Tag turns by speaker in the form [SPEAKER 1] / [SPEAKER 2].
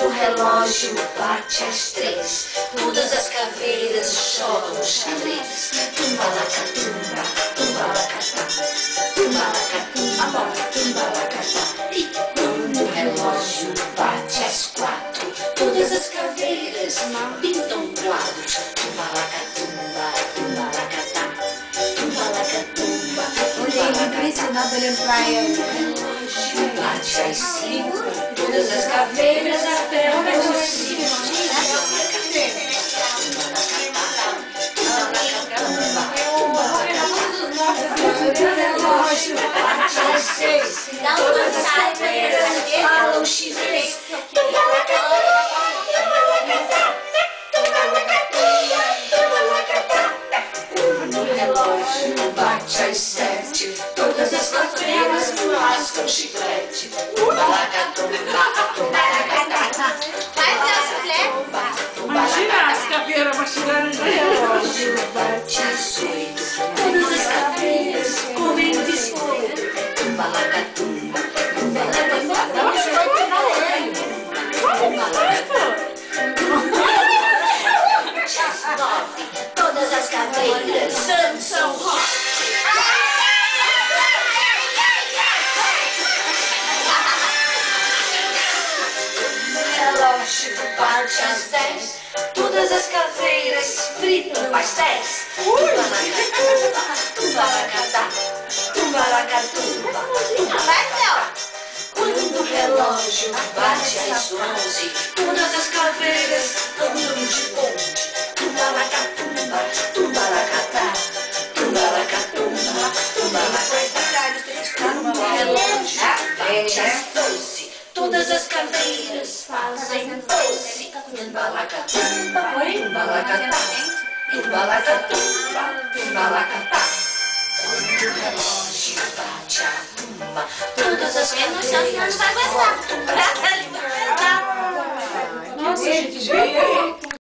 [SPEAKER 1] o relógio bate às 3, todas as caveiras jogam xadrez. Tumba-lacatumba, tumba-lacatá, tumba-lacatumba, tumba-lacatá. E quando o relógio bate às 4, todas as caveiras pintam quadros. Tumba-lacatumba, tumba-lacatá, tumba-lacatumba, tumba-lacatá.
[SPEAKER 2] Ensinado olhando pra ele.
[SPEAKER 1] Bate às 5, todas as caveiras apertam os cílios. Bate às 6, todas as caveiras falam chinês. Quando o relógio bate às 7, todas as caveiras mascam chiclete.
[SPEAKER 3] Imagina as caveiras mastigando o
[SPEAKER 1] relógio bate às 8, todas as caveiras comem biscoito. Tumba-lacatumba, tumba-lacatumba, às 9, todas as caveiras dançam rock. Relógio bate às 10, todas as caveiras fritam pastéis. Tumba-lacatá, tumba-lacatá, tumba-lacatumba, tumba-lacatá. Quando o relógio bate às 11, todas as caveiras andam de ponte. Tumba-lacatumba, tumba-lacatá, tumba-lacatumba, tumba-lacatá. Quando o relógio bate às 12, todas as caveiras fazem doce. Tumba-lacatumba, tumba-lacatá, tumba-lacatumba, tumba-lacatá. Quando o relógio bate a 1, todas as caveiras voltam pra alimentar.
[SPEAKER 3] Nossa, gente,